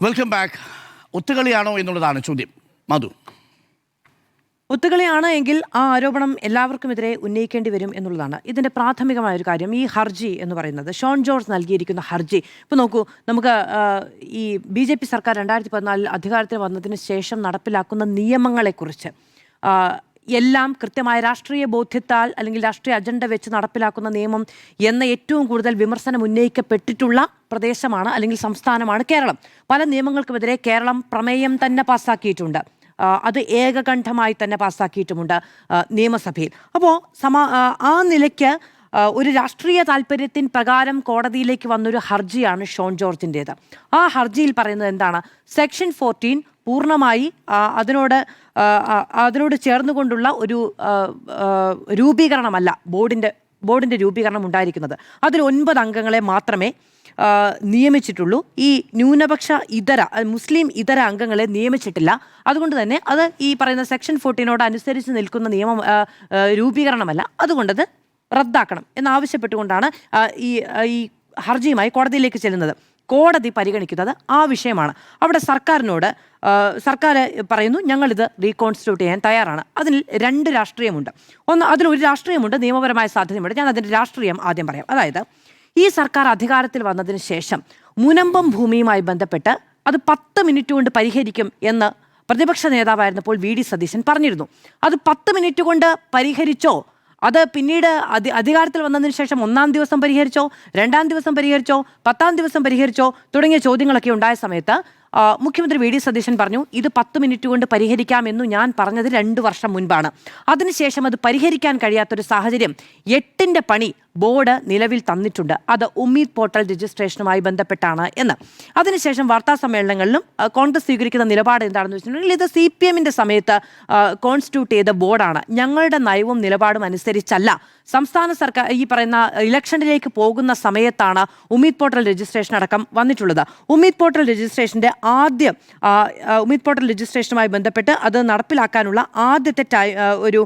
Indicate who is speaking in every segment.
Speaker 1: Welcome back. ഒത്തുകളിയാണോ എന്നുള്ളതാണ് ചോദ്യം. മധു,
Speaker 2: ഒത്തുകളിയാണ് എങ്കിൽ ആ ആരോപണം എല്ലാവർക്കുമെതിരെ ഉന്നയിക്കേണ്ടി വരും എന്നുള്ളതാണ് ഇതിൻ്റെ പ്രാഥമികമായ ഒരു കാര്യം. ഈ ഹർജി എന്ന് പറയുന്നത് ഷോൺ ജോർജ് നൽകിയിരിക്കുന്ന ഹർജി ഇപ്പോൾ നോക്കൂ, നമുക്ക് ഈ BJP സർക്കാർ 2014 അധികാരത്തിൽ വന്നതിന് ശേഷം നടപ്പിലാക്കുന്ന നിയമങ്ങളെക്കുറിച്ച് എല്ലാം കൃത്യമായ രാഷ്ട്രീയ ബോധ്യത്താൽ അല്ലെങ്കിൽ രാഷ്ട്രീയ അജണ്ട വെച്ച് നടപ്പിലാക്കുന്ന നിയമം എന്ന ഏറ്റവും കൂടുതൽ വിമർശനം ഉന്നയിക്കപ്പെട്ടിട്ടുള്ള പ്രദേശമാണ് അല്ലെങ്കിൽ സംസ്ഥാനമാണ് കേരളം. പല നിയമങ്ങൾക്കുമെതിരെ കേരളം പ്രമേയം തന്നെ പാസ്സാക്കിയിട്ടുണ്ട്. അത് ഏകകണ്ഠമായി തന്നെ പാസ്സാക്കിയിട്ടുമുണ്ട് നിയമസഭയിൽ. അപ്പോൾ ആ നിലയ്ക്ക് ഒരു രാഷ്ട്രീയ താല്പര്യത്തിൻ പ്രകാരം കോടതിയിലേക്ക് വന്നൊരു ഹർജിയാണ് ഷോൺ ജോർജിൻ്റേത്. ആ ഹർജിയിൽ പറയുന്നത് എന്താണ്? സെക്ഷൻ 14 പൂർണ്ണമായി അതിനോട് ചേർന്നുകൊണ്ടുള്ള ഒരു രൂപീകരണമല്ല ബോർഡിൻ്റെ രൂപീകരണം ഉണ്ടായിരിക്കുന്നത്. അതിൽ 9 അംഗങ്ങളെ മാത്രമേ നിയമിച്ചിട്ടുള്ളൂ. ഈ ന്യൂനപക്ഷ മുസ്ലിം ഇതര അംഗങ്ങളെ നിയമിച്ചിട്ടില്ല. അതുകൊണ്ട് തന്നെ അത് ഈ പറയുന്ന സെക്ഷൻ 14 അനുസരിച്ച് നിൽക്കുന്ന രൂപീകരണമല്ല. അതുകൊണ്ടത് റദ്ദാക്കണം എന്നാവശ്യപ്പെട്ടുകൊണ്ടാണ് ഈ ഹർജിയുമായി കോടതിയിലേക്ക് ചെല്ലുന്നത്. കോടതി പരിഗണിക്കുന്നത് ആ വിഷയമാണ്. അവിടെ സർക്കാർ പറയുന്നു ഞങ്ങളിത് റീകോൺസ്റ്റിറ്റ്യൂട്ട് ചെയ്യാൻ തയ്യാറാണ്. അതിൽ 2 രാഷ്ട്രീയമുണ്ട്. അതിലൊരു രാഷ്ട്രീയമുണ്ട്, നിയമപരമായ സാധ്യതയുണ്ട്. ഞാൻ അതിൻ്റെ രാഷ്ട്രീയം ആദ്യം പറയാം. അതായത് ഈ സർക്കാർ അധികാരത്തിൽ വന്നതിന് ശേഷം മുനമ്പം ഭൂമിയുമായി ബന്ധപ്പെട്ട് അത് 10 മിനിറ്റ് കൊണ്ട് പരിഹരിക്കും എന്ന് പ്രതിപക്ഷ നേതാവായിരുന്നപ്പോൾ VD സതീശൻ പറഞ്ഞിരുന്നു. അത് 10 മിനിറ്റ് കൊണ്ട് പരിഹരിച്ചോ? അത് പിന്നീട് അധികാരത്തിൽ വന്നതിന് ശേഷം 1-ാം ദിവസം പരിഹരിച്ചോ, 2-ാം ദിവസം പരിഹരിച്ചോ, 10-ാം ദിവസം പരിഹരിച്ചോ തുടങ്ങിയ ചോദ്യങ്ങളൊക്കെ ഉണ്ടായ സമയത്ത് മുഖ്യമന്ത്രി VD സതീശൻ പറഞ്ഞു ഇത് 10 മിനിറ്റ് കൊണ്ട് പരിഹരിക്കാമെന്നു ഞാൻ പറഞ്ഞത് 2 വർഷം മുൻപാണ്. അതിനുശേഷം അത് പരിഹരിക്കാൻ കഴിയാത്തൊരു സാഹചര്യം 8ന്റെ പണി ബോർഡ് നിലവിൽ തന്നിട്ടുണ്ട്. അത് ഉമ്മീദ് പോർട്ടൽ രജിസ്ട്രേഷനുമായി ബന്ധപ്പെട്ടാണ് എന്ന്. അതിനുശേഷം വാർത്താ സമ്മേളനങ്ങളിലും കോൺഗ്രസ് സ്വീകരിക്കുന്ന നിലപാട് എന്താണെന്ന് വെച്ചിട്ടുണ്ടെങ്കിൽ ഇത് CPMന്റെ സമയത്ത് കോൺസ്റ്റിറ്റ്യൂട്ട് ചെയ്ത ബോർഡാണ്, ഞങ്ങളുടെ നയവും നിലപാടും അനുസരിച്ചല്ല. സംസ്ഥാന സർക്കാർ ഈ പറയുന്ന ഇലക്ഷനിലേക്ക് പോകുന്ന സമയത്താണ് ഉമ്മീദ് പോർട്ടൽ രജിസ്ട്രേഷൻ അടക്കം വന്നിട്ടുള്ളത്. ഉമ്മീദ് പോർട്ടൽ രജിസ്ട്രേഷനുമായി ബന്ധപ്പെട്ട് അത് നടപ്പിലാക്കാനുള്ള ആദ്യത്തെ ഒരു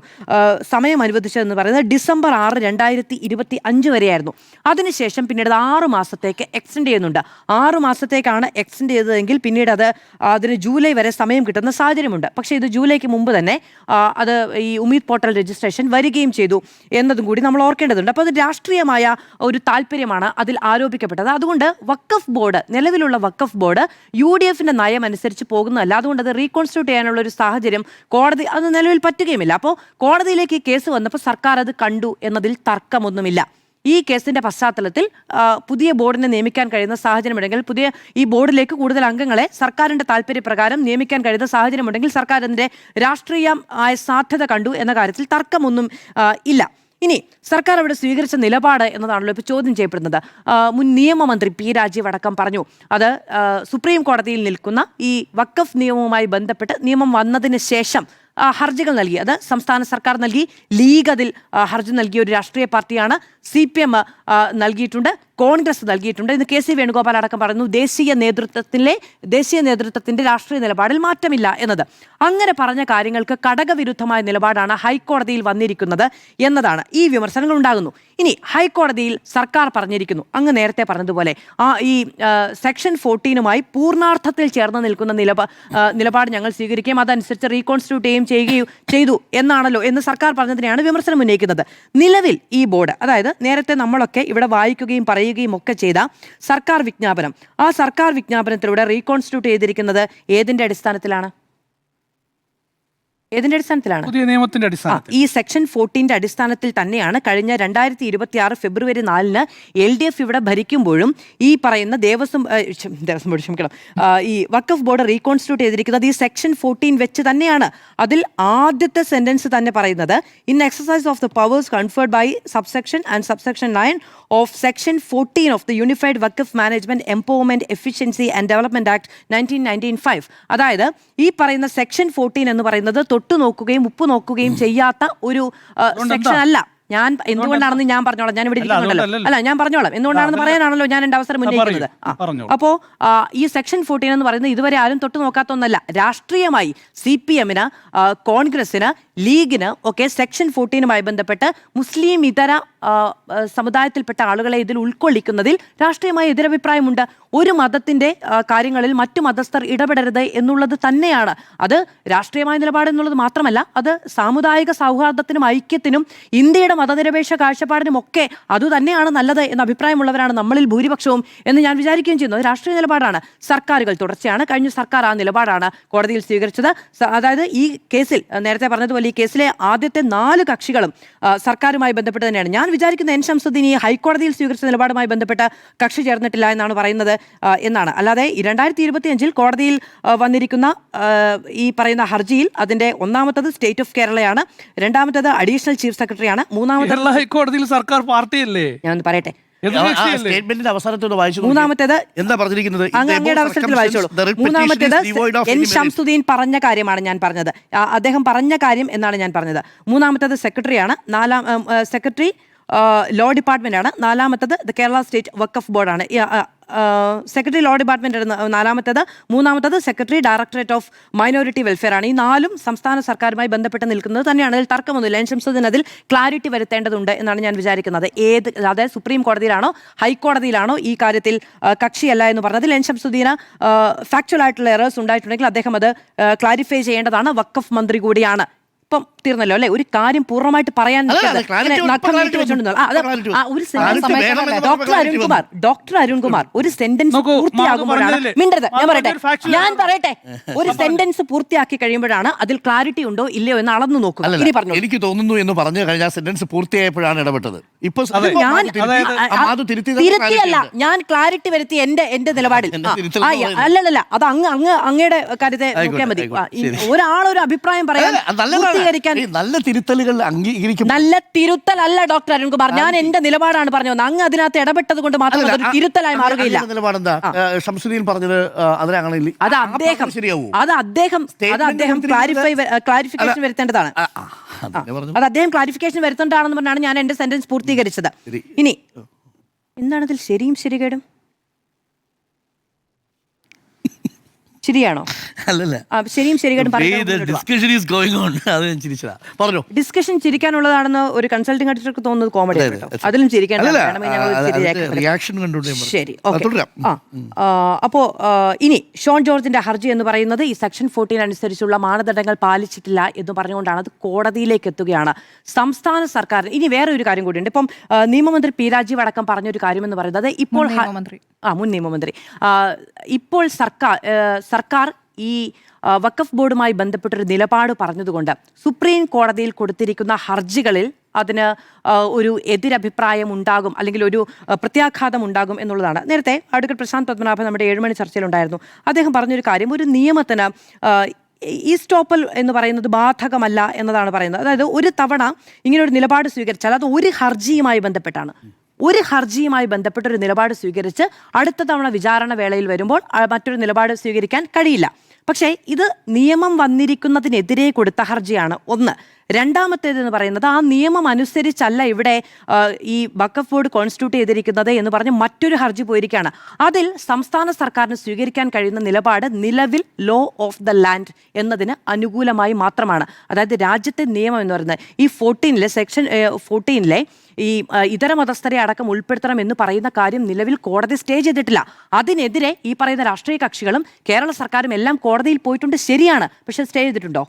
Speaker 2: സമയം അനുവദിച്ചതെന്ന് പറയുന്നത് ഡിസംബർ 6, 2025 വരെയായിരുന്നു. അതിനുശേഷം പിന്നീട് 6 മാസത്തേക്ക് എക്സ്റ്റെൻഡ് ചെയ്യുന്നുണ്ട്. 6 മാസത്തേക്കാണ് എക്സ്റ്റെൻഡ് ചെയ്തതെങ്കിൽ പിന്നീട് അതിന് ജൂലൈ വരെ സമയം കിട്ടുന്ന സാഹചര്യമുണ്ട്. പക്ഷേ ഇത് ജൂലൈക്ക് മുമ്പ് തന്നെ അത് ഈ ഉമ്മീദ് പോർട്ടൽ രജിസ്ട്രേഷൻ വരികയും ചെയ്തു എന്നതും കൂടി നമ്മൾ ഓർക്കേണ്ടതുണ്ട്. അപ്പോൾ അത് രാഷ്ട്രീയമായ ഒരു താല്പര്യമാണ് അതിൽ ആരോപിക്കപ്പെട്ടത്. അതുകൊണ്ട് വഖഫ് ബോർഡ്, നിലവിലുള്ള വഖഫ് ബോർഡ് UDFന്റെ നയം അനുസരിച്ച് പോകുന്നതല്ല. അതുകൊണ്ട് അത് റീകോൺസ്റ്റിറ്റ്യൂട്ട് ചെയ്യാനുള്ള ഒരു സാഹചര്യം കോടതി അത് നിലവിൽ പറ്റുകയുമില്ല. അപ്പോൾ കോടതിയിലേക്ക് ഈ കേസ് വന്നപ്പോൾ സർക്കാർ അത് കണ്ടു എന്നതിൽ തർക്കമൊന്നുമില്ല. ഈ കേസിന്റെ പശ്ചാത്തലത്തിൽ പുതിയ ബോർഡിനെ നിയമിക്കാൻ കഴിയുന്ന സാഹചര്യമുണ്ടെങ്കിൽ, ഈ ബോർഡിലേക്ക് കൂടുതൽ അംഗങ്ങളെ സർക്കാരിന്റെ താല്പര്യപ്രകാരം നിയമിക്കാൻ കഴിയുന്ന സാഹചര്യമുണ്ടെങ്കിൽ സർക്കാർ അതിന്റെ രാഷ്ട്രീയമായ സാധ്യത കണ്ടു എന്ന കാര്യത്തിൽ തർക്കമൊന്നും ഇല്ല. ഇനി സർക്കാർ അവിടെ സ്വീകരിച്ച നിലപാട് എന്നതാണല്ലോ ഇപ്പോൾ ചോദ്യം ചെയ്യപ്പെടുന്നത്. മുൻ നിയമമന്ത്രി P. രാജീവ് അടക്കം പറഞ്ഞു അത് സുപ്രീം കോടതിയിൽ നിൽക്കുന്ന ഈ വഖഫ് നിയമവുമായി ബന്ധപ്പെട്ട് നിയമം വന്നതിന് ശേഷം ഹർജികൾ നൽകി. അത് സംസ്ഥാന സർക്കാർ നൽകി, ലീഗ് അതിൽ ഹർജി നൽകിയ ഒരു രാഷ്ട്രീയ പാർട്ടിയാണ്. CPM നൽകിയിട്ടുണ്ട്, കോൺഗ്രസ് നൽകിയിട്ടുണ്ട്. ഇന്ന് KC വേണുഗോപാൽ അടക്കം പറയുന്നു ദേശീയ നേതൃത്വത്തിന്റെ രാഷ്ട്രീയ നിലപാടിൽ മാറ്റമില്ല എന്നത്. അങ്ങനെ പറഞ്ഞ കാര്യങ്ങൾക്ക് കടകവിരുദ്ധമായ നിലപാടാണ് ഹൈക്കോടതിയിൽ വന്നിരിക്കുന്നത് എന്നതാണ് ഈ വിമർശനങ്ങൾ ഉണ്ടാകുന്നു. ഇനി ഹൈക്കോടതിയിൽ സർക്കാർ പറഞ്ഞിരിക്കുന്നു, അങ്ങ് നേരത്തെ പറഞ്ഞതുപോലെ ഈ സെക്ഷൻ 14 പൂർണ്ണാർത്ഥത്തിൽ ചേർന്ന് നിൽക്കുന്ന നിലപാട് ഞങ്ങൾ സ്വീകരിക്കുകയും അതനുസരിച്ച് റീകോൺസ്റ്റിറ്റ്യൂട്ട് ചെയ്തു എന്നാണല്ലോ എന്ന് സർക്കാർ പറഞ്ഞതിനെയാണ് വിമർശനം ഉന്നയിക്കുന്നത്. നിലവിൽ ഈ ബോർഡ്, അതായത് നേരത്തെ നമ്മളൊക്കെ ഇവിടെ വായിക്കുകയും പറയുകയും ഒക്കെ ചെയ്ത സർക്കാർ വിജ്ഞാപനം, ആ സർക്കാർ വിജ്ഞാപനത്തിലൂടെ റീകോൺസ്റ്റിറ്റ്യൂട്ട് ചെയ്തിരിക്കുന്നത് ഏതിന്റെ അടിസ്ഥാനത്തിലാണ്?
Speaker 3: പുതിയ നിയമത്തിന്റെ അടിസ്ഥാനത്തിൽ,
Speaker 2: ഈ സെക്ഷൻ 14 അടിസ്ഥാനത്തിൽ തന്നെയാണ് കഴിഞ്ഞ 2026 ഫെബ്രുവരി 4 LDF ഇവിടെ ഭരിക്കുമ്പോഴും ഈ പറയുന്ന ഈ വഖഫ് ബോർഡ് റീകോൺസ്റ്റിറ്റ്യൂട്ട് ചെയ്തിരിക്കുന്നത് ഈ സെക്ഷൻ 14 വെച്ച് തന്നെയാണ്. അതിൽ ആദ്യത്തെ സെന്റൻസ് തന്നെ പറയുന്നത് in exercise of the powers conferred by subsection 9 of section 14 of the unified Waqf management empowerment efficiency and development act 1995. അതായത് ഈ പറയുന്ന സെക്ഷൻ 14 എന്ന് പറയുന്നത് തൊട്ടു നോക്കുകയും ഉപ്പ് നോക്കുകയും ചെയ്യാത്ത ഒരു സെക്ഷൻ അല്ല. ഞാൻ എന്തുകൊണ്ടാണെന്ന് ഞാൻ പറഞ്ഞോളാം. ഞാൻ ഇവിടെ ഇരിക്കുന്നുണ്ടല്ലോ.
Speaker 3: അതുകൊണ്ടല്ലല്ലോ.
Speaker 2: അല്ല, ഞാൻ പറഞ്ഞോളാം. എന്തുകൊണ്ടാണെന്ന് പറയാനാണല്ലോ ഞാൻ എൻ്റെ അവസരം ഉന്നയിക്കുന്നത്.
Speaker 3: പറഞ്ഞോളൂ.
Speaker 2: അപ്പോൾ ഈ സെക്ഷൻ 14 എന്ന് പറയുന്നത് ഇതുവരെ ആരും തൊട്ട് നോക്കാത്ത ഒന്നല്ല. രാഷ്ട്രീയമായി CPM-ന്, കോൺഗ്രസിന്, ലീഗിന് ഒക്കെ സെക്ഷൻ 14-മായി ബന്ധപ്പെട്ട് മുസ്ലിം ഇതര സമുദായത്തിൽപ്പെട്ട ആളുകളെ ഇതിൽ ഉൾക്കൊള്ളിക്കുന്നതിൽ രാഷ്ട്രീയമായ എതിരഭിപ്രായമുണ്ട്. ഒരു മതത്തിന്റെ കാര്യങ്ങളിൽ മറ്റു മതസ്ഥർ ഇടപെടരുത് എന്നുള്ളത് തന്നെയാണ്. അത് രാഷ്ട്രീയമായ നിലപാട് എന്നുള്ളത് മാത്രമല്ല, അത് സാമുദായിക സൗഹാർദ്ദത്തിനും ഐക്യത്തിനും ഇന്ത്യയുടെ മതനിരപേക്ഷ കാഴ്ചപ്പാടിനും ഒക്കെ അതുതന്നെയാണ് നല്ലത് എന്ന അഭിപ്രായമുള്ളവരാണ് നമ്മളിൽ ഭൂരിപക്ഷവും എന്ന് ഞാൻ വിചാരിക്കുകയും ചെയ്യുന്നു. അത് രാഷ്ട്രീയ നിലപാടാണ്. സർക്കാരുകൾ തുടർച്ചയാണ്. കഴിഞ്ഞ സർക്കാർ ആ നിലപാടാണ് കോടതിയിൽ സ്വീകരിച്ചത്. അതായത് ഈ കേസിൽ നേരത്തെ പറഞ്ഞതുപോലെ ഈ കേസിലെ ആദ്യത്തെ 4 കക്ഷികളും സർക്കാരുമായി ബന്ധപ്പെട്ട് തന്നെയാണ്. ഞാൻ വിചാരിക്കുന്ന എൻ ശംസുദ്ദീൻ ഈ ഹൈക്കോടതിയിൽ സ്വീകരിച്ച നിലപാടുമായി ബന്ധപ്പെട്ട് കക്ഷി ചേർന്നിട്ടില്ല എന്നാണ് പറയുന്നത് എന്നാണ്. അല്ലാതെ 2025 കോടതിയിൽ വന്നിരിക്കുന്ന ഈ പറയുന്ന ഹർജിയിൽ അതിന്റെ ഒന്നാമത്തത് സ്റ്റേറ്റ് ഓഫ് കേരളയാണ്, രണ്ടാമത്തത് അഡീഷണൽ ചീഫ് സെക്രട്ടറിയാണ്, മൂന്നാമത്തത്
Speaker 3: ഹൈക്കോടതിയിൽ സർക്കാർ പാർട്ടിയല്ലേ.
Speaker 2: ഞാൻ പറയട്ടെ,
Speaker 1: സ്റ്റേറ്റ്മെന്റിന്റെ അവസാനത്തോട് വായിച്ചു.
Speaker 2: മൂന്നാമത്തേത്
Speaker 1: എന്താ പറഞ്ഞിരിക്കുന്നത്?
Speaker 2: അങ്ങയുടെ അവസരത്തിൽ വായിച്ചോളൂ. മൂന്നാമത്തേത് എൻ ശംസുദ്ദീൻ പറഞ്ഞ കാര്യമാണ് ഞാൻ പറഞ്ഞത്. അദ്ദേഹം പറഞ്ഞ കാര്യം എന്നാണ് ഞാൻ പറഞ്ഞത്. മൂന്നാമത്തേത് സെക്രട്ടറിയാണ്. സെക്രട്ടറി ലോ ഡിപ്പാർട്ട്മെന്റ് ആണ്. നാലാമത്തത് കേരള സ്റ്റേറ്റ് വഖഫ് ബോർഡാണ്. സെക്രട്ടറി ലോ ഡിപ്പാർട്ട്മെന്റ് നാലാമത്തേത്. മൂന്നാമത്തത് secretary directorate of minority welfare ആണ്. ഈ 4ഉം സംസ്ഥാന സർക്കാരുമായി ബന്ധപ്പെട്ട് നിൽക്കുന്നത് തന്നെയാണ്. അതിൽ തർക്കമൊന്നുമില്ല. എൻ ശംസുദ്ദീൻ അതിൽ ക്ലാരിറ്റി വരുത്തേണ്ടതുണ്ട് എന്നാണ് ഞാൻ വിചാരിക്കുന്നത്. അതായത് സുപ്രീം കോടതിയിലാണോ ഹൈക്കോടതിയിലാണോ ഈ കാര്യത്തിൽ കക്ഷിയല്ല എന്ന് പറഞ്ഞതിൽ എൻ ശംസുദ്ദീന് ഫാക്ച്വൽ ആയിട്ടുള്ള എറേഴ്സ് ഉണ്ടായിട്ടുണ്ടെങ്കിൽ അദ്ദേഹം അത് ക്ലാരിഫൈ ചെയ്യേണ്ടതാണ്. വഖഫ് മന്ത്രി കൂടിയാണ്. ഇപ്പം തീർന്നല്ലോ അല്ലെ? ഒരു കാര്യം പൂർണ്ണമായിട്ട് പറയാൻ ഡോക്ടർ അരുൺകുമാർ ഒരു സെന്റൻസ് പൂർത്തിയാകുമ്പോഴാണ് മിണ്ടരുത്. ഞാൻ പറയട്ടെ, ഒരു സെന്റൻസ് പൂർത്തിയാക്കി കഴിയുമ്പോഴാണ് അതിൽ ക്ലാരിറ്റി ഉണ്ടോ ഇല്ലയോ എന്ന് അളന്നു നോക്കും. ഇനി പറഞ്ഞു.
Speaker 1: എനിക്ക് തോന്നുന്നു എന്ന് പറഞ്ഞു കഴിഞ്ഞാൽ സെന്റൻസ് പൂർത്തിയായപ്പോഴാണ് ഇടപെട്ടത്. ഇപ്പൊ
Speaker 2: തിരുത്തിയല്ല, ഞാൻ ക്ലാരിറ്റി വരുത്തി എന്റെ നിലപാടിൽ. അല്ലല്ല, അത് അങ്ങയുടെ കാര്യത്തെ നോക്കിയാൽ മതി. ഒരാളൊരു അഭിപ്രായം പറയാൻ
Speaker 1: നല്ല തിരുത്തലുകൾ അംഗീകരിക്കും.
Speaker 2: നല്ല തിരുത്തലല്ല ഡോക്ടർ അരുൺകുമാർ, ഞാൻ എന്റെ നിലപാടാണ് പറഞ്ഞത്. അങ്ങ് അതിനകത്ത് ഇടപെട്ടത് കൊണ്ട് മാത്രം അതൊരു തിരുത്തലായി മാറുകയില്ല.
Speaker 1: നിലപാടെന്താ ശംസുദ്ദീൻ പറഞ്ഞത്?
Speaker 2: അത് അദ്ദേഹം ക്ലാരിഫിക്കേഷൻ വരുത്തേണ്ടതാണ്. അത് അദ്ദേഹം ക്ലാരിഫിക്കേഷൻ വരുത്തേണ്ടതാണെന്ന് പറഞ്ഞാണ് ഞാൻ എന്റെ സെന്റൻസ് പൂർത്തീകരിച്ചത്. ഇനി എന്താണ് ഇതിൽ ശരിയും ശരികേടും? ശരിയാണോ?
Speaker 1: അല്ലല്ല,
Speaker 2: ശരിയും ശരികേടും ഡിസ്കഷൻ ചിരിക്കാനുള്ളതാണെന്ന് ഒരു കൺസൾട്ടിംഗ് അഡ്വൈസർക്ക് തോന്നുന്നത് കോമഡി ആയിട്ടോ. അതിലും ചിരിക്കാൻ ശരി. അപ്പോ ഇനി ഷോൺ ജോർജിന്റെ ഹർജി എന്ന് പറയുന്നത് ഈ സെക്ഷൻ 14 അനുസരിച്ചുള്ള മാനദണ്ഡങ്ങൾ പാലിച്ചിട്ടില്ല എന്ന് പറഞ്ഞുകൊണ്ടാണ് അത് കോടതിയിലേക്ക് എത്തുകയാണ്. സംസ്ഥാന സർക്കാർ ഇനി വേറെ ഒരു കാര്യം കൂടിയുണ്ട്. ഇപ്പം നിയമമന്ത്രി പി രാജീവ് അടക്കം പറഞ്ഞൊരു കാര്യം എന്ന് പറയുന്നത് ഇപ്പോൾ മുൻ നിയമമന്ത്രി ഇപ്പോൾ സർക്കാർ ഈ വഖഫ് ബോർഡുമായി ബന്ധപ്പെട്ടൊരു നിലപാട് പറഞ്ഞതുകൊണ്ട് സുപ്രീം കോടതിയിൽ കൊടുത്തിരിക്കുന്ന ഹർജികളിൽ അതിന് ഒരു എതിരഭിപ്രായം ഉണ്ടാകും, അല്ലെങ്കിൽ ഒരു പ്രത്യാഘാതം ഉണ്ടാകും എന്നുള്ളതാണ്. നേരത്തെ അഡ്വക്കേറ്റ് പ്രശാന്ത് പത്മനാഭൻ നമ്മുടെ 7 മണി ചർച്ചയിലുണ്ടായിരുന്നു. അദ്ദേഹം പറഞ്ഞൊരു കാര്യം, ഒരു നിയമത്തിന് ഈസ്റ്റോപ്പൽ എന്ന് പറയുന്നത് ബാധകമല്ല എന്നതാണ് പറയുന്നത്. അതായത് ഒരു തവണ ഇങ്ങനൊരു നിലപാട് സ്വീകരിച്ചാൽ അത് ഒരു ഹർജിയുമായി ബന്ധപ്പെട്ടാണ്. ഒരു ഹർജിയുമായി ബന്ധപ്പെട്ടൊരു നിലപാട് സ്വീകരിച്ച് അടുത്ത തവണ വിചാരണ വേളയിൽ വരുമ്പോൾ മറ്റൊരു നിലപാട് സ്വീകരിക്കാൻ കഴിയില്ല. പക്ഷേ ഇത് നിയമം വന്നിരിക്കുന്നതിനെതിരെ കൊടുത്ത ഹർജിയാണ് ഒന്ന്. രണ്ടാമത്തേതെന്ന് പറയുന്നത് ആ നിയമം അനുസരിച്ചല്ല ഇവിടെ ഈ വഖഫ് ബോർഡ് കോൺസ്റ്റിറ്റ്യൂട്ട് ചെയ്തിരിക്കുന്നത് എന്ന് പറഞ്ഞ് മറ്റൊരു ഹർജി പോയിരിക്കുകയാണ്. അതിൽ സംസ്ഥാന സർക്കാരിന് സ്വീകരിക്കാൻ കഴിയുന്ന നിലപാട് നിലവിൽ ലോ ഓഫ് ദ ലാൻഡ് എന്നതിന് അനുകൂലമായി മാത്രമാണ്. അതായത് രാജ്യത്തെ നിയമം എന്ന് പറയുന്നത് ഈ 14 സെക്ഷൻ 14 ഈ ഇതര മതസ്ഥരെ അടക്കം ഉൾപ്പെടുത്തണം എന്ന് പറയുന്ന കാര്യം നിലവിൽ കോടതി സ്റ്റേ ചെയ്തിട്ടില്ല. അതിനെതിരെ ഈ പറയുന്ന രാഷ്ട്രീയ കക്ഷികളും കേരള സർക്കാരും എല്ലാം കോടതിയിൽ പോയിട്ടുണ്ട്, ശരിയാണ്. പക്ഷെ സ്റ്റേ ചെയ്തിട്ടുണ്ടോ?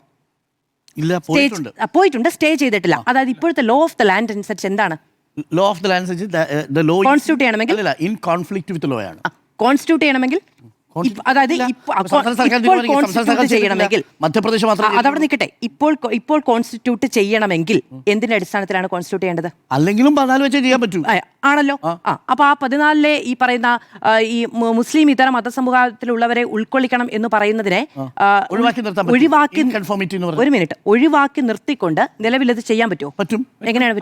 Speaker 2: പോയിട്ടുണ്ട്, സ്റ്റേ ചെയ്തിട്ടില്ല. അതായത് ഇപ്പോഴത്തെ ലോ ഓഫ് ദ ലാൻഡ് അനുസരിച്ച് എന്താണ്?
Speaker 1: Law of the land
Speaker 2: constitute ചെയ്യണമെങ്കിൽ
Speaker 1: ഇൻ കോൺഫ്ലിക്റ്റ് വിത്ത് ലോ ആണ്.
Speaker 2: കോൺസ്റ്റിറ്റ്യൂട്ട് ചെയ്യണമെങ്കിൽ അതായത് ചെയ്യണമെങ്കിൽ
Speaker 1: മധ്യപ്രദേശ് മാത്രം
Speaker 2: അതവിടെ നിൽക്കട്ടെ. ഇപ്പോൾ കോൺസ്റ്റിറ്റ്യൂട്ട് ചെയ്യണമെങ്കിൽ എന്തിന്റെ അടിസ്ഥാനത്തിലാണ് കോൺസ്റ്റിറ്റ്യൂട്ട് ചെയ്യേണ്ടത്?
Speaker 1: അല്ലെങ്കിലും 14 വെച്ചേ ചെയ്യാൻ പറ്റൂ
Speaker 2: ആണല്ലോ. അപ്പൊ ആ 14 ഈ പറയുന്ന ഈ മുസ്ലിം ഇതര മതസമൂഹത്തിലുള്ളവരെ ഉൾക്കൊള്ളിക്കണം എന്ന് പറയുന്നതിനെ ഒഴിവാക്കി നിർത്തിക്കൊണ്ട് നിലവിൽ ഇത് ചെയ്യാൻ പറ്റുമോ?
Speaker 1: പറ്റും.
Speaker 2: എങ്ങനെയാണ്?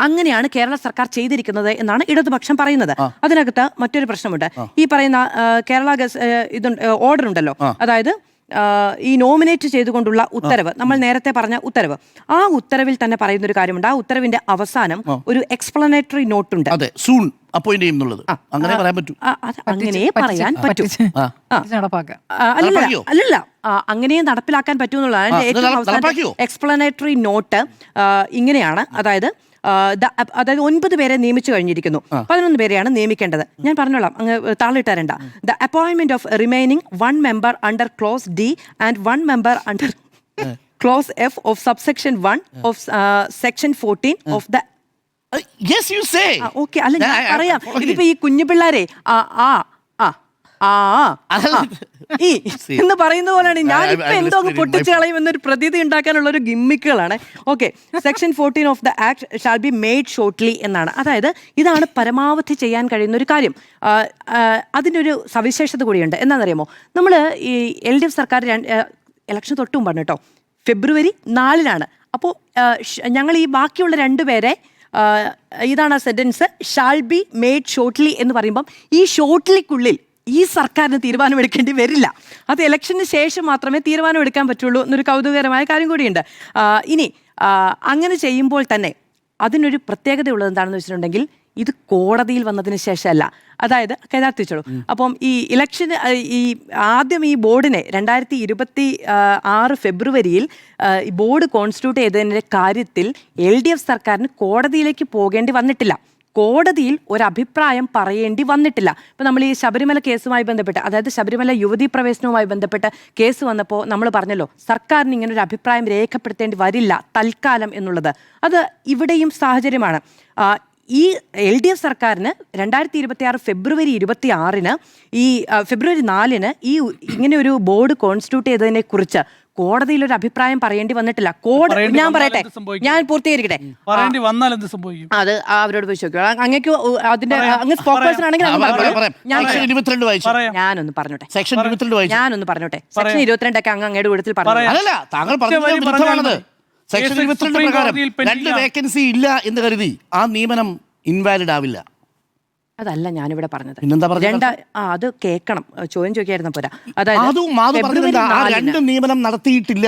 Speaker 2: അങ്ങനെയാണ് കേരള സർക്കാർ ചെയ്തിരിക്കുന്നത് എന്നാണ് ഇടതുപക്ഷം പറയുന്നത്. അതിനകത്ത് മറ്റൊരു പ്രശ്നമുണ്ട്. ഈ പറയുന്ന കേരള ഓർഡർ ഉണ്ടല്ലോ, അതായത് ഈ നോമിനേറ്റ് ചെയ്തുകൊണ്ടുള്ള ഉത്തരവ്, നമ്മൾ നേരത്തെ പറഞ്ഞ ഉത്തരവ്, ആ ഉത്തരവിൽ തന്നെ പറയുന്ന ഒരു കാര്യമുണ്ട്. ആ ഉത്തരവിന്റെ അവസാനം ഒരു എക്സ്പ്ലനേറ്ററി നോട്ടുണ്ട്.
Speaker 1: അതെ, സൂൺ അപ്പോയിന്റ് ചെയ്യും എന്നുള്ളത് അങ്ങനെ പറയാൻ പറ്റൂ.
Speaker 2: അങ്ങനെ പറയാൻ പറ്റും.
Speaker 4: നടപ്പാക്കാം.
Speaker 2: അല്ലല്ല, അങ്ങനെയും നടപ്പിലാക്കാൻ പറ്റുമെന്നുള്ളതാണ് ഏറ്റവും അവസാനം. എക്സ്പ്ലനേറ്ററി നോട്ട് ഇങ്ങനെയാണ്, അതായത് 9 പേരെ നിയമിച്ചു കഴിഞ്ഞിരിക്കുന്നു, 11 പേരെയാണ് നിയമിക്കേണ്ടത്. ഞാൻ പറഞ്ഞോളാം, അങ്ങ് താളിട്ടരണ്ട. The appointment of remaining 1 member under clause D and 1 member under clause F of subsection 1 of section 14 of the
Speaker 1: Yes, you say.
Speaker 2: Okay. അല്ല, ഞാൻ പറയാം, ഇതിപ്പോ ഈ കുഞ്ഞു പിള്ളേരെ ഈ എന്ന് പറയുന്ന പോലെയാണ്. ഞാനിപ്പോ എന്തോ അങ്ങ് പൊട്ടിച്ചു കളയും എന്നൊരു പ്രതീതി ഉണ്ടാക്കാനുള്ള ഒരു ഗിമ്മിക്കുകളാണ്. Okay, section 14 of the act shall be made shortly എന്നാണ്. അതായത് ഇതാണ് പരമാവധി ചെയ്യാൻ കഴിയുന്ന ഒരു കാര്യം. അതിനൊരു സവിശേഷത കൂടിയുണ്ട്. എന്താണെന്നറിയാമോ, നമ്മൾ ഈ LDF സർക്കാർ ഇലക്ഷൻ തൊട്ട് മുമ്പാണ് കേട്ടോ, ഫെബ്രുവരി 4-നാണ്. അപ്പോൾ ഞങ്ങൾ ഈ ബാക്കിയുള്ള 2 പേരെ, ഇതാണ് ആ sentence, shall be made shortly എന്ന് പറയുമ്പം ഈ ഷോർട്ട്ലിക്കുള്ളിൽ ഈ സർക്കാരിന് തീരുമാനമെടുക്കേണ്ടി വരില്ല. അത് ഇലക്ഷന് ശേഷം മാത്രമേ തീരുമാനമെടുക്കാൻ പറ്റുള്ളൂ എന്നൊരു കൗതുകകരമായ കാര്യം കൂടിയുണ്ട്. ഇനി അങ്ങനെ ചെയ്യുമ്പോൾ തന്നെ അതിനൊരു പ്രത്യേകത ഉള്ളത് എന്താണെന്ന് വെച്ചിട്ടുണ്ടെങ്കിൽ, ഇത് കോടതിയിൽ വന്നതിന് ശേഷമല്ല. അതായത് കൈതാർത്തിച്ചോളൂ. അപ്പം ഈ ഇലക്ഷന് ആദ്യം ഈ ബോർഡിനെ 2026 ഫെബ്രുവരിയിൽ ബോർഡ് കോൺസ്റ്റിറ്റ്യൂട്ട് ചെയ്തതിൻ്റെ കാര്യത്തിൽ LDF സർക്കാരിന് കോടതിയിലേക്ക് പോകേണ്ടി വന്നിട്ടില്ല. കോടതിയിൽ ഒരഭിപ്രായം പറയേണ്ടി വന്നിട്ടില്ല. ഇപ്പം നമ്മൾ ഈ ശബരിമല കേസുമായി ബന്ധപ്പെട്ട്, അതായത് ശബരിമല യുവതീ പ്രവേശനവുമായി ബന്ധപ്പെട്ട് കേസ് വന്നപ്പോൾ നമ്മൾ പറഞ്ഞല്ലോ, സർക്കാരിന് ഇങ്ങനെ ഒരു അഭിപ്രായം രേഖപ്പെടുത്തേണ്ടി വരില്ല തൽക്കാലം എന്നുള്ളത്. അത് ഇവിടെയും സാഹചര്യമാണ്. ഈ LDF സർക്കാരിന് 2026 ഫെബ്രുവരി 26-ന് ഈ ഫെബ്രുവരി 4-ന് ഈ ഇങ്ങനെ ഒരു ബോർഡ് കോൺസ്റ്റിറ്റ്യൂട്ട് ചെയ്തതിനെ കുറിച്ച് കോടതിയിൽ ഒരു അഭിപ്രായം പറയേണ്ടി വന്നിട്ടില്ല. ഞാൻ പറയട്ടെ, ഞാൻ പൂർത്തീകരിക്കട്ടെ. അത് അവരോട് പോയി ചോദിക്കും. അങ്ങേക്ക് അതിന്റെ അങ്ങ് സ്പോക്ക് പേഴ്സൺ ആണെങ്കിൽ ഞാനൊന്ന് പറഞ്ഞോട്ടെ. സെക്ഷൻ 22 ഒക്കെ അങ്ങയുടെ കൂട്ടത്തിൽ പറഞ്ഞു.
Speaker 1: സെക്ഷൻ 22 പ്രകാരം 2 വേക്കൻസി ഇല്ല എന്ന് കരുതി ആ നിയമനം ഇൻവാലിഡ് ആവില്ല.
Speaker 2: അതല്ല ഞാനിവിടെ പറഞ്ഞത്. അത് കേൾക്കണം, ചോദ്യം ചോദിക്കായിരുന്നു പോരാ.
Speaker 1: അതായത് 2 നിയമനം നടത്തിയിട്ടില്ല,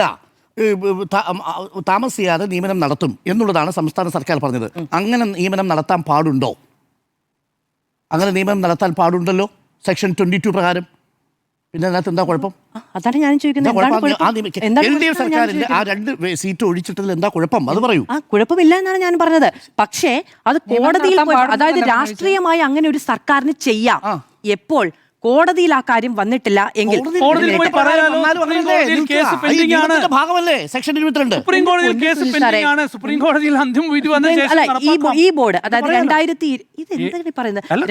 Speaker 1: താമസിയാതെ നിയമനം നടത്തും എന്നുള്ളതാണ് സംസ്ഥാന സർക്കാർ പറഞ്ഞത്. അങ്ങനെ നിയമനം നടത്താൻ പാടുണ്ടോ? അങ്ങനെ നിയമനം നടത്താൻ പാടുണ്ടല്ലോ സെക്ഷൻ 22 പ്രകാരം. പിന്നെ അതിനകത്ത് എന്താ കുഴപ്പം?
Speaker 2: അതാണ് ഞാൻ ചോദിക്കുന്നത്.
Speaker 1: LDF സർക്കാരിന്റെ ആ 2 സീറ്റ് ഒഴിച്ചിട്ടതിൽ എന്താ കുഴപ്പം? അത് പറയൂ.
Speaker 2: കുഴപ്പമില്ല എന്നാണ് ഞാൻ പറഞ്ഞത്. പക്ഷേ അത് കോടതിയിൽ, അതായത് രാഷ്ട്രീയമായി അങ്ങനെ ഒരു സർക്കാരിന് ചെയ്യാം. എപ്പോൾ കോടതിയിൽ ആ കാര്യം വന്നിട്ടില്ല എങ്കിൽ
Speaker 1: ഭാഗമല്ലേ സെക്ഷൻ 22.
Speaker 2: ഈ ബോർഡ്, അതായത്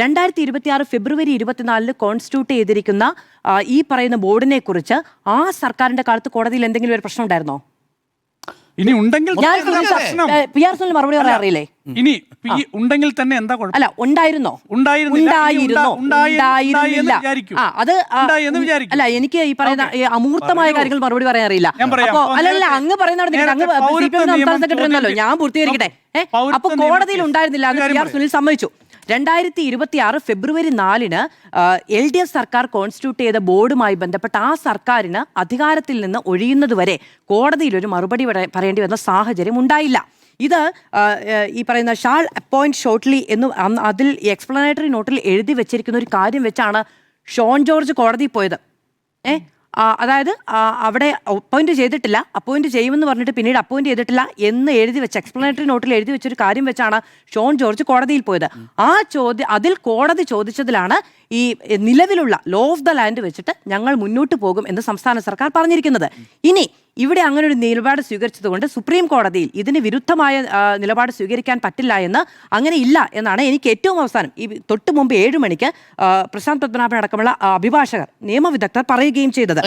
Speaker 2: 2026 ഫെബ്രുവരി 24-ന് കോൺസ്റ്റിറ്റ്യൂട്ട് ചെയ്തിരിക്കുന്ന ഈ പറയുന്ന ബോർഡിനെ കുറിച്ച് ആ സർക്കാരിന്റെ കാലത്ത് കോടതിയിൽ എന്തെങ്കിലും ഒരു പ്രശ്നം ഉണ്ടായിരുന്നോ?
Speaker 3: ഇനി ഉണ്ടെങ്കിൽ
Speaker 2: മറുപടി പറയാൻ അറിയില്ലേ?
Speaker 3: ഇനി ഉണ്ടെങ്കിൽ തന്നെ എന്താ കുഴപ്പം?
Speaker 2: അല്ല, ഉണ്ടായിരുന്നോ? അല്ല, എനിക്ക് ഈ പറയുന്ന അമൂർത്തമായ കാര്യങ്ങൾ മറുപടി പറയാൻ അറിയില്ല. അപ്പൊ അല്ലല്ല, അങ്ങ് പറയുന്ന സംസ്ഥാന സെക്രട്ടറി എന്നല്ലോ, ഞാൻ പൂർത്തീകരിക്കട്ടെ. അപ്പൊ കോടതിയിൽ ഉണ്ടായിരുന്നില്ല എന്ന് PR സുനിൽ സമ്മതിച്ചു. 2026 ഫെബ്രുവരി 4-ന് LDF സർക്കാർ കോൺസ്റ്റിറ്റ്യൂട്ട് ചെയ്ത ബോർഡുമായി ബന്ധപ്പെട്ട ആ സർക്കാരിന് അധികാരത്തിൽ നിന്ന് ഒഴിയുന്നതുവരെ കോടതിയിൽ ഒരു മറുപടി പറയേണ്ടി വന്ന സാഹചര്യം ഉണ്ടായില്ല. ഇത് ഈ പറയുന്ന ഷാൾ അപ്പോയിന്റ് ഷോർട്ട്ലി എന്ന് അതിൽ എക്സ്പ്ലനേറ്ററി നോട്ടിൽ എഴുതി വെച്ചിരിക്കുന്ന ഒരു കാര്യം വെച്ചാണ് ഷോൺ ജോർജ് കോടതിയിൽ പോയത്. അതായത് അവിടെ അപ്പോയിന്റ് ചെയ്തിട്ടില്ല, അപ്പോയിന്റ് ചെയ്യുമെന്ന് പറഞ്ഞിട്ട് പിന്നീട് അപ്പോയിന്റ് ചെയ്തിട്ടില്ല എന്ന് എഴുതി വെച്ച എക്സ്പ്ലനേറ്ററി നോട്ടിൽ എഴുതി വെച്ചൊരു കാര്യം വെച്ചാണ് ഷോൺ ജോർജ് കോടതിയിൽ പോയത്. അതിൽ കോടതി ചോദിച്ചതിലാണ് ഈ നിലവിലുള്ള ലോ ഓഫ് ദ ലാൻഡ് വെച്ചിട്ട് ഞങ്ങൾ മുന്നോട്ട് പോകും എന്ന് സംസ്ഥാന സർക്കാർ പറഞ്ഞിരിക്കുന്നത്. ഇനി ഇവിടെ അങ്ങനെ ഒരു നിലപാട് സ്വീകരിച്ചതുകൊണ്ട് സുപ്രീം കോടതിയിൽ ഇതിന് വിരുദ്ധമായ നിലപാട് സ്വീകരിക്കാൻ പറ്റില്ല എന്ന്, അങ്ങനെ ഇല്ല എന്നാണ് എനിക്ക് ഏറ്റവും അവസാനം ഈ തൊട്ട് മുമ്പ് 7 മണിക്ക് പ്രശാന്ത് പത്മനാഭൻ അടക്കമുള്ള അഭിഭാഷകർ, നിയമവിദഗ്ധർ പറയുകയും ചെയ്തത്.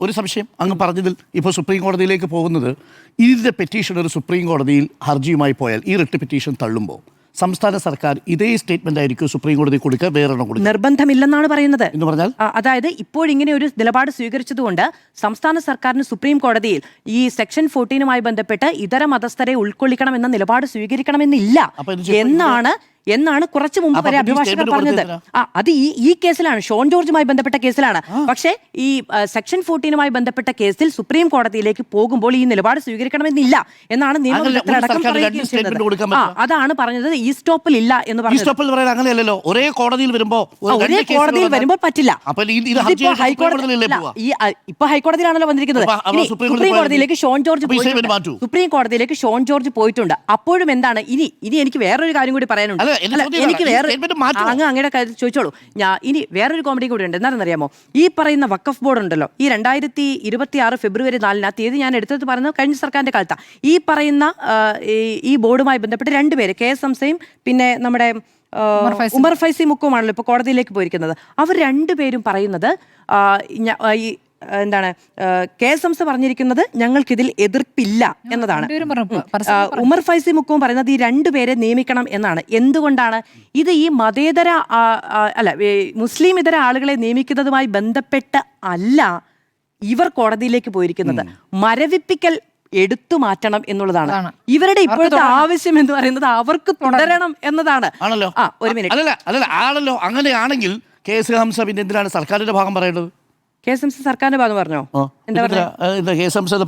Speaker 1: ഒരു സംശയം അങ്ങ് പറഞ്ഞതിൽ, ഇപ്പോൾ സുപ്രീം കോടതിയിലേക്ക് പോകുന്നത്, ഇതിന്റെ പെറ്റീഷണർ സുപ്രീം കോടതിയിൽ ഹർജിയുമായി പോയാൽ ഈ റിട്ട് പെറ്റീഷൻ തള്ളുമ്പോൾ സംസ്ഥാന സർക്കാർ ഇതേ സ്റ്റേറ്റ്മെന്റ് ആയിരിക്കും സുപ്രീം കോടതി കൊടുക്കുക, വേറെ
Speaker 2: നിർബന്ധമില്ലെന്നാണ് പറയുന്നത്.
Speaker 1: എന്ന് പറഞ്ഞാൽ
Speaker 2: അതായത് ഇപ്പോഴിങ്ങനെ ഒരു നിലപാട് സ്വീകരിച്ചതുകൊണ്ട് സംസ്ഥാന സർക്കാരിന് സുപ്രീം കോടതിയിൽ ഈ സെക്ഷൻ 14-മായി ബന്ധപ്പെട്ട് ഇതര മതസ്ഥരെ ഉൾക്കൊള്ളിക്കണം എന്ന നിലപാട് സ്വീകരിക്കണമെന്നില്ല എന്നാണ് എന്നാണ് കുറച്ച് മുമ്പ്
Speaker 1: അപ്പൊ
Speaker 2: വരെ
Speaker 1: ഈ
Speaker 2: അഭിഭാഷകർ
Speaker 1: statement
Speaker 2: പറഞ്ഞത്.
Speaker 1: കൊടുത്തത്
Speaker 2: അത് ഈ കേസിലാണ്, ഷോൺ ജോർജുമായി ബന്ധപ്പെട്ട കേസിലാണ്. പക്ഷേ ഈ സെക്ഷൻ 14മായി ബന്ധപ്പെട്ട കേസിൽ സുപ്രീം കോടതിയിലേക്ക് പോകുമ്പോൾ ഈ നിലപാട് സ്വീകരിക്കണമെന്നില്ല എന്നാണ് നിയമവിദഗ്ധരടക്കം പറയുകയും ചെയ്യുന്നത്. അതാണ് പറഞ്ഞത്, ഈ സ്റ്റോപ്പിൽ ഇല്ല എന്ന് പറഞ്ഞത്.
Speaker 1: അങ്ങനെയല്ലോ, ഒരേ കോടതിയിൽ വരുമ്പോ
Speaker 2: ഒരേ കോടതിയിൽ വരുമ്പോൾ പറ്റില്ല. ഇപ്പൊ ഹൈക്കോടതിയിലാണല്ലോ വന്നിരിക്കുന്നത്. സുപ്രീം കോടതിയിലേക്ക് ഷോൺ ജോർജ് സുപ്രീം കോടതിയിലേക്ക് ഷോൺ ജോർജ് പോയിട്ടുണ്ട്. അപ്പോഴും എന്താണ് ഇനി എനിക്ക് വേറൊരു കാര്യം കൂടി പറയാനുണ്ട്. എനിക്ക് വേറെ അങ്ങയുടെ കാര്യം ചോദിച്ചോളൂ. ഇനി വേറൊരു കോമഡി കൂടി ഉണ്ട്. എന്താണെന്നറിയാമോ, ഈ പറയുന്ന വഖഫ് ബോർഡ് ഉണ്ടല്ലോ, ഈ 2026 ഫെബ്രുവരി 4 തീയതി ഞാൻ എടുത്തത് പറയുന്നത് കഴിഞ്ഞ സർക്കാരിന്റെ കാലത്താണ്. ഈ പറയുന്ന ഈ ബോർഡുമായി ബന്ധപ്പെട്ട് രണ്ടുപേര്, കെ എസ് ഹംസയും പിന്നെ നമ്മുടെ ഉമർ ഫൈസി മുക്കുമാണല്ലോ ഇപ്പോൾ കോടതിയിലേക്ക് പോയിരിക്കുന്നത്. അവർ രണ്ടുപേരും പറയുന്നത് ഈ എന്താണ്, കെ എസ് ഹംസ പറഞ്ഞിരിക്കുന്നത് ഞങ്ങൾക്കിതിൽ എതിർപ്പില്ല എന്നതാണ്. ഉമർ ഫൈസി മുക്കും പറയുന്നത് ഈ രണ്ടുപേരെ നിയമിക്കണം എന്നാണ്. എന്തുകൊണ്ടാണ് ഇത്? ഈ മതേതര മുസ്ലിം ഇതര ആളുകളെ നിയമിക്കുന്നതുമായി ബന്ധപ്പെട്ട് അല്ല ഇവർ കോടതിയിലേക്ക് പോയിരിക്കുന്നത്. മരവിപ്പിക്കൽ എടുത്തു മാറ്റണം എന്നുള്ളതാണ് ഇവരുടെ ഇപ്പോഴത്തെ ആവശ്യം എന്ന് പറയുന്നത്. അവർക്ക് തുടരണം എന്നതാണ്.
Speaker 1: ആണല്ലോ.
Speaker 2: ഒരു മിനിറ്റ്.
Speaker 1: ആണല്ലോ. അങ്ങനെയാണെങ്കിൽ കെ എസ് ഹംസ പിന്നെ എന്തിനാണ് സർക്കാരിന്റെ ഭാഗം പറയേണ്ടത്?
Speaker 2: കെ എസ് ഹംസ സർക്കാരിന്റെ വാദം പറഞ്ഞോ?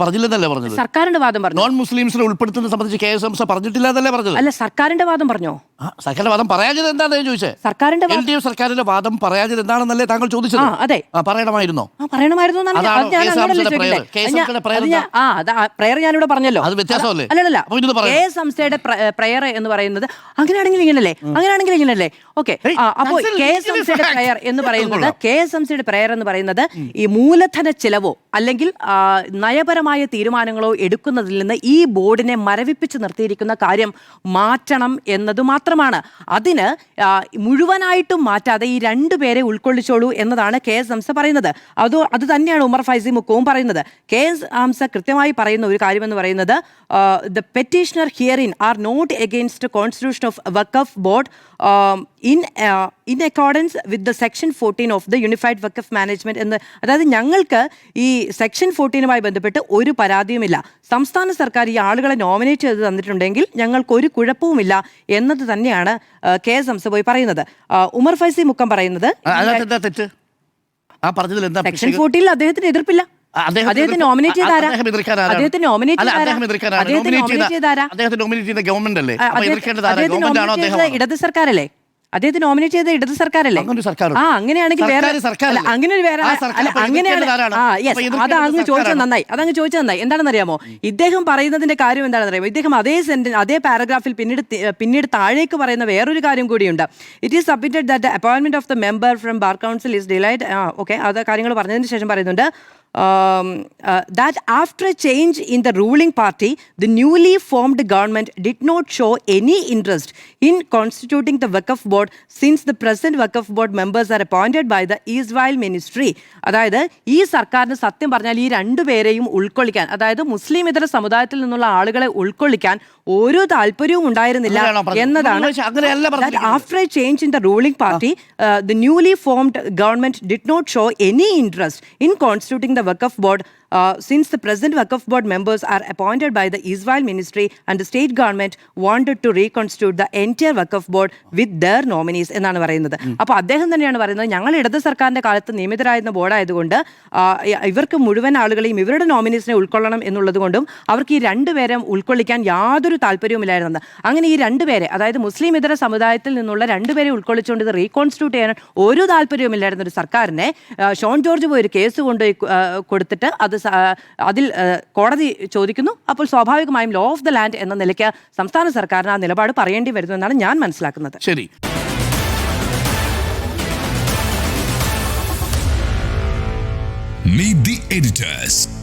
Speaker 1: പറഞ്ഞില്ലെന്നല്ലേ പറഞ്ഞത്?
Speaker 2: സർക്കാരിന്റെ വാദം പറഞ്ഞു.
Speaker 1: നോൺ മുസ്ലിംസിനെ ഉൾപ്പെടുത്തുന്നത് സംബന്ധിച്ച് കെ എസ് ഹംസ പറഞ്ഞിട്ടില്ല എന്നല്ലേ പറഞ്ഞത്?
Speaker 2: അല്ല, സർക്കാരിന്റെ വാദം പറഞ്ഞോ?
Speaker 1: സർക്കാരിന്റെ വാദം പറയാഞ്ഞത് എന്താണെന്ന് ചോദിച്ചത്.
Speaker 2: സർക്കാരിന്റെ
Speaker 1: LDF സർക്കാരിന്റെ വാദം പറയാഞ്ഞത് എന്താണെന്നല്ലേ താങ്കൾ ചോദിച്ചത്?
Speaker 2: അതെ,
Speaker 1: പറയണമായിരുന്നോ?
Speaker 2: പ്രയർ ഞാനിവിടെ പറഞ്ഞല്ലോ.
Speaker 1: അത് വ്യത്യാസമല്ലേ?
Speaker 2: അല്ലല്ല, കെ എസ് ഹംസയുടെ പ്രയർ എന്ന് പറയുന്നത് അങ്ങനെയാണെങ്കിൽ ഇങ്ങനല്ലേ. ഓക്കെ, അപ്പോ കെ എസ് ഹംസയുടെ പ്രയർ എന്ന് പറയുന്നത് ഈ മൂലധന ചെലവോ അല്ലെങ്കിൽ നയപരമായ തീരുമാനങ്ങളോ എടുക്കുന്നതിൽ നിന്ന് ഈ ബോർഡിനെ മരവിപ്പിച്ച് നിർത്തിയിരിക്കുന്ന കാര്യം മാറ്റണം എന്നത് മാത്രമാണ്. അതിന് മുഴുവനായിട്ടും മാറ്റാതെ ഈ രണ്ടുപേരെ ഉൾക്കൊള്ളിച്ചോളൂ എന്നതാണ് കെ എസ് ഹംസ പറയുന്നത്. അത് തന്നെയാണ് ഉമർ ഫൈസി മുക്കവും പറയുന്നത്. കെ എസ് ഹംസ കൃത്യമായി പറയുന്ന ഒരു കാര്യമെന്ന് പറയുന്നത്, the petitioner herein are not against constitution of Waqf board in accordance with the section 14 of the unified Waqf management എന്ന്. അതായത് ഞങ്ങൾക്ക് ഈ സെക്ഷൻ 14മായി ബന്ധപ്പെട്ട് ഒരു പരാതിയുമില്ല. സംസ്ഥാന സർക്കാർ ഈ ആളുകളെ നോമിനേറ്റ് ചെയ്ത് തന്നിട്ടുണ്ടെങ്കിൽ ഞങ്ങൾക്ക് ഒരു കുഴപ്പവുമില്ല എന്നത് തന്നെയാണ് കെ എസ് ഹംസ പോയി പറയുന്നത്. ഉമർ ഫൈസി മുക്കം പറയുന്നത് സെക്ഷൻ 14 അദ്ദേഹത്തിന് എതിർപ്പില്ല. അദ്ദേഹത്തെ നോമിനേറ്റ് ചെയ്താരാ? അദ്ദേഹത്തെ നോമിനേറ്റ് ചെയ്ത ഇടത് സർക്കാരല്ലേ? അദ്ദേഹത്തെ നോമിനേറ്റ് ചെയ്ത ഇടത് സർക്കാരല്ലേ? അങ്ങനെയാണെങ്കിൽ അതങ്ങ് ചോദിച്ചത് നന്നായി. എന്താണെന്നറിയാമോ, ഇദ്ദേഹം പറയുന്നതിന്റെ കാര്യം എന്താണെന്നറിയാമോ? ഇദ്ദേഹം അതേ പാരഗ്രാഫിൽ പിന്നീട് താഴേക്ക് പറയുന്ന വേറൊരു കാര്യം കൂടിയുണ്ട്. It is submitted that the appointment of the member from bar council is delayed. Okay, അത് കാര്യങ്ങൾ പറഞ്ഞതിന് ശേഷം പറയുന്നുണ്ട്, that after a change in the ruling party, the newly formed government did not show any interest in constituting the Waqf board since the present Waqf board members are appointed by the Israel ministry. അതായത് ഈ സർക്കാരിന് സത്യം പറഞ്ഞാൽ ഈ രണ്ടുപേരെയും ഉൾക്കൊള്ളിക്കാൻ, അതായത് മുസ്ലിം ഇതര സമുദായത്തിൽ നിന്നുള്ള ആളുകളെ ഉൾക്കൊള്ളിക്കാൻ ഒരു താല്പര്യവും ഉണ്ടായിരുന്നില്ല എന്നതാണ്. After a change in the ruling party, the newly formed government did not show any interest in constituting the Waqf board since the present Waqf board members are appointed by the Israel ministry and the state government wanted to reconstitute the entire Waqf board with their nominees എന്നാണ് പറയുന്നത്. അപ്പോൾ അദ്ദേഹം തന്നെയാണ് പറയുന്നത്, ഞങ്ങൾ ഇടത് സർക്കാരിന്റെ കാലത്ത് നിയമിതരായിരുന്ന ബോർഡായതുകൊണ്ട് ഇവർക്ക് മുഴുവൻ ആളുകളെയും ഇവരുടെ നോമിനീസിനെ ഉൾക്കൊള്ളണം എന്നുള്ളത് കൊണ്ടും അവർക്ക് ഈ രണ്ടുപേരെ ഉൾക്കൊള്ളിക്കാൻ യാതൊരു താല്പര്യവുമില്ലായിരുന്നു. അങ്ങനെ ഈ രണ്ടുപേരെ, അതായത് മുസ്ലിം ഇതര സമുദായത്തിൽ നിന്നുള്ള രണ്ടുപേരെ ഉൾക്കൊള്ളിച്ചുകൊണ്ട് ഇത് റീകോൺസ്റ്റിറ്റ്യൂട്ട് ചെയ്യാൻ ഒരു താല്പര്യവുമില്ലായിരുന്ന ഒരു സർക്കാരിനെ ഷോൺ ജോർജ് പോയി ഒരു കേസ് കൊണ്ടുപോയി കൊടുത്തിട്ട് അതിൽ കോടതി ചോദിക്കുന്നു. അപ്പോൾ സ്വാഭാവികമായും ലോ ഓഫ് ദ ലാൻഡ് എന്ന നിലയ്ക്ക് സംസ്ഥാന സർക്കാരിന് ആ നിലപാട് പറയേണ്ടി വരുന്നു എന്നാണ് ഞാൻ മനസ്സിലാക്കുന്നത്.
Speaker 1: ശരി.
Speaker 4: Meet the editors.